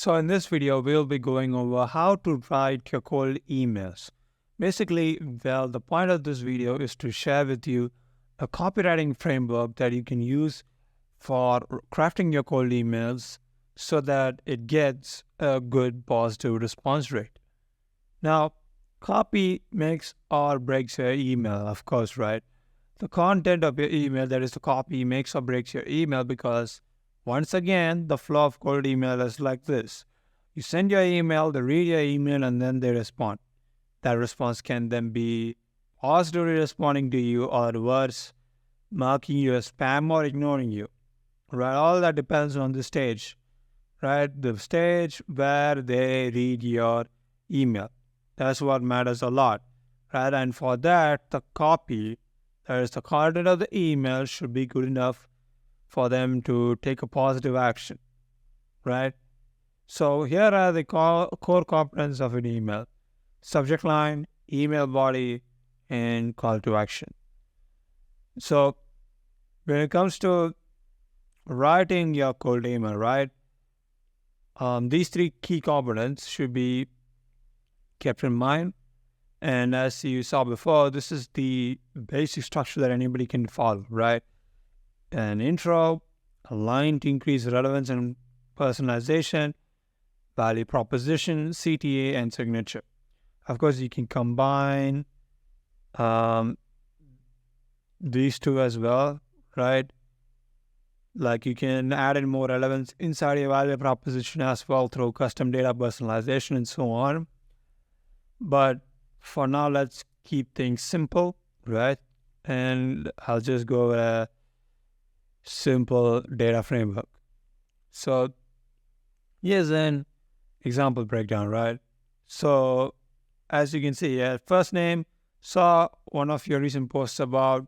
So in this video, we'll be going over how to write your cold emails. Basically, well, the point of this video is to share with you a copywriting framework that you can use for crafting your cold emails so that it gets a good positive response rate. Now, copy makes or breaks your email, of course, right? The content of your email, that is the copy, makes or breaks your email because once again, the flow of cold email is like this. You send your email, they read your email, and then they respond. That response can then be positively responding to you or worse, marking you as spam or ignoring you. Right? All that depends on the stage. Right? The stage where they read your email. That's what matters a lot. Right? And for that, the copy, that is the content of the email, should be good enough for them to take a positive action, right? So here are the core components of an email: subject line, email body, and call to action. So when it comes to writing your cold email, right, these three key components should be kept in mind. And as you saw before, this is the basic structure that anybody can follow, right? An intro, a line to increase relevance and personalization, value proposition, CTA, and signature. Of course, you can combine these two as well, right? Like you can add in more relevance inside your value proposition as well through custom data personalization and so on. But for now, let's keep things simple, right? And I'll just go with a simple data framework. So here's an example breakdown, right? So as you can see, first name, saw one of your recent posts about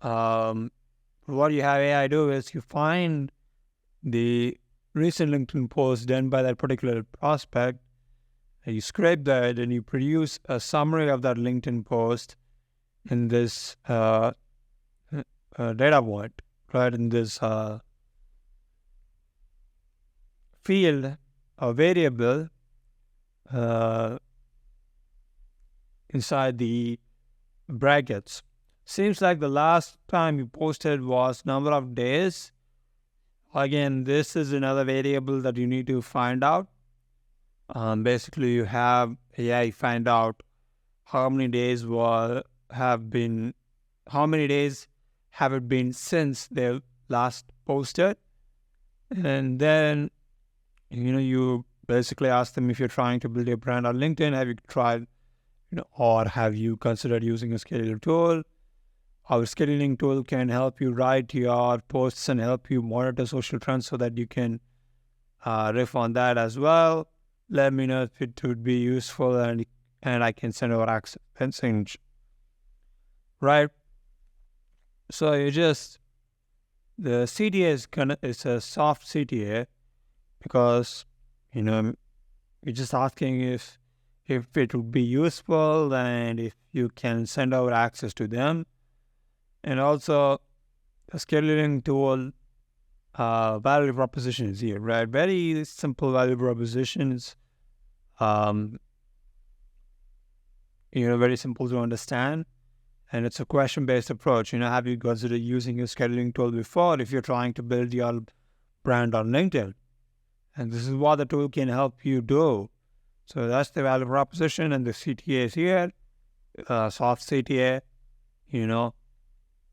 what you have AI do is you find the recent LinkedIn post done by that particular prospect, and you scrape that and you produce a summary of that LinkedIn post in this data point. Right, in this field, a variable inside the brackets. Seems like the last time you posted was number of days. Again, this is another variable that you need to find out. Basically, you have AI find out how many days have it been since they last posted, and then you basically ask them if you're trying to build a brand on LinkedIn. Have you tried, or have you considered using a scheduler tool? Our scheduling tool can help you write your posts and help you monitor social trends so that you can riff on that as well. Let me know if it would be useful, and I can send over access message. Right. So the CTA is a soft CTA because you're just asking if it would be useful and if you can send over access to them. And also the scheduling tool value proposition is here, right? Very simple value propositions. Very simple to understand. And it's a question-based approach. Have you considered using a scheduling tool before if you're trying to build your brand on LinkedIn? And this is what the tool can help you do. So that's the value proposition, and the CTA is here, soft CTA,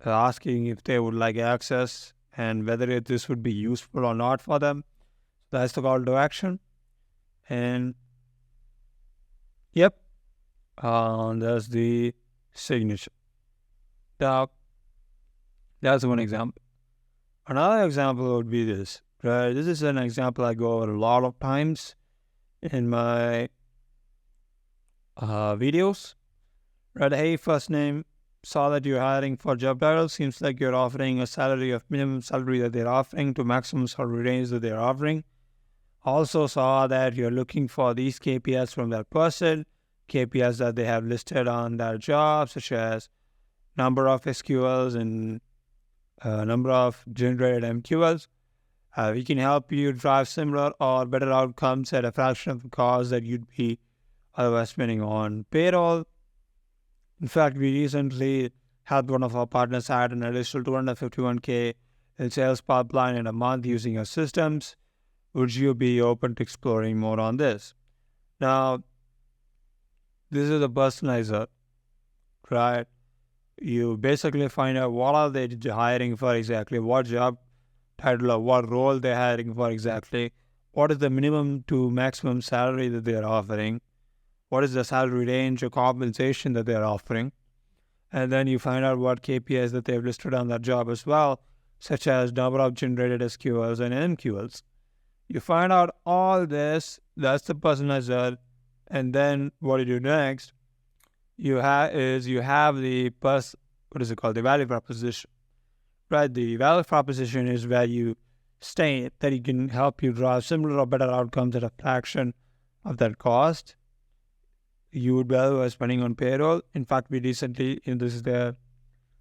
asking if they would like access and whether this would be useful or not for them. That's the call to action. And there's the signature. Now, that's one example. Another example would be this, right? This is an example I go over a lot of times in my videos. Right? Hey, first name, saw that you're hiring for job title. Seems like you're offering a salary of minimum salary that they're offering to maximum salary range that they're offering. Also saw that you're looking for these KPIs from that person, KPIs that they have listed on their job, such as number of SQLs and number of generated MQLs. We can help you drive similar or better outcomes at a fraction of the cost that you'd be otherwise spending on payroll. In fact, we recently helped one of our partners add an additional 251K in sales pipeline in a month using our systems. Would you be open to exploring more on this? Now, this is a personalizer, right? You basically find out what are they hiring for exactly, what job title or what role they're hiring for exactly, what is the minimum to maximum salary that they're offering, what is the salary range or compensation that they're offering, and then you find out what KPIs that they've listed on that job as well, such as number of generated SQLs and MQLs. You find out all this, that's the personalizer, and then what you do next, you have the the value proposition. Right, the value proposition is where you state that it can help you drive similar or better outcomes at a fraction of that cost you would be otherwise spending on payroll. In fact, we recently, this is the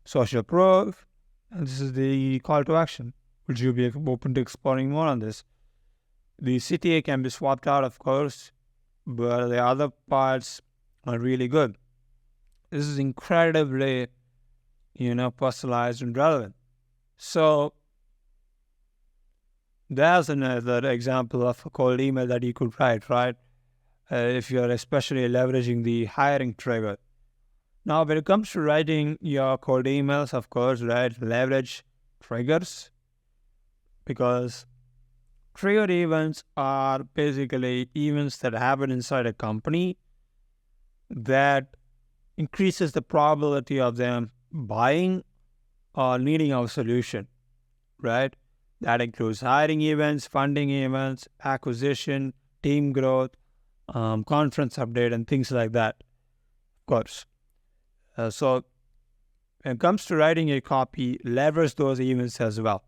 social proof, and this is the call to action. Would you be open to exploring more on this? The CTA can be swapped out, of course, but the other parts are really good. This is incredibly, personalized and relevant. So there's another example of a cold email that you could write, right? If you're especially leveraging the hiring trigger. Now, when it comes to writing your cold emails, of course, right, leverage triggers, because trigger events are basically events that happen inside a company that increases the probability of them buying or needing our solution, right? That includes hiring events, funding events, acquisition, team growth, conference update, and things like that, of course. So when it comes to writing a copy, leverage those events as well.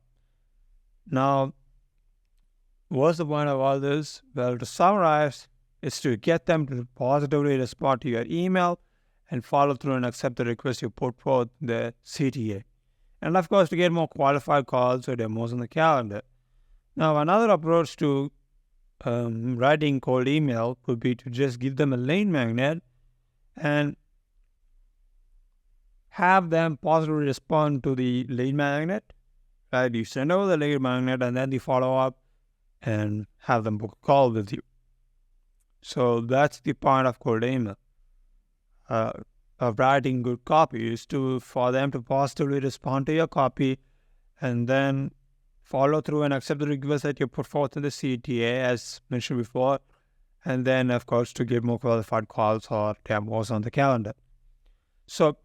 Now, what's the point of all this? Well, to summarize, is to get them to positively respond to your email and follow through and accept the request you put forth the CTA. And of course, to get more qualified calls or demos on the calendar. Now, another approach to writing cold email could be to just give them a lead magnet and have them positively respond to the lead magnet. Right? You send over the lead magnet and then the follow up and have them book a call with you. So that's the point of cold email. Of writing good copy is for them to positively respond to your copy and then follow through and accept the request that you put forth in the CTA as mentioned before, and then of course to get more qualified calls or demos on the calendar. So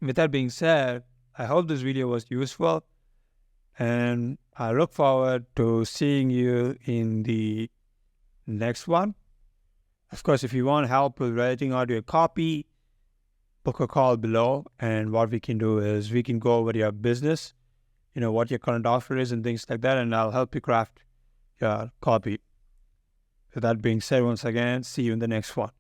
with that being said, I hope this video was useful and I look forward to seeing you in the next one. Of course, if you want help with writing out your copy, book a call below, and what we can do is we can go over your business, what your current offer is and things like that, and I'll help you craft your copy. With that being said, once again, see you in the next one.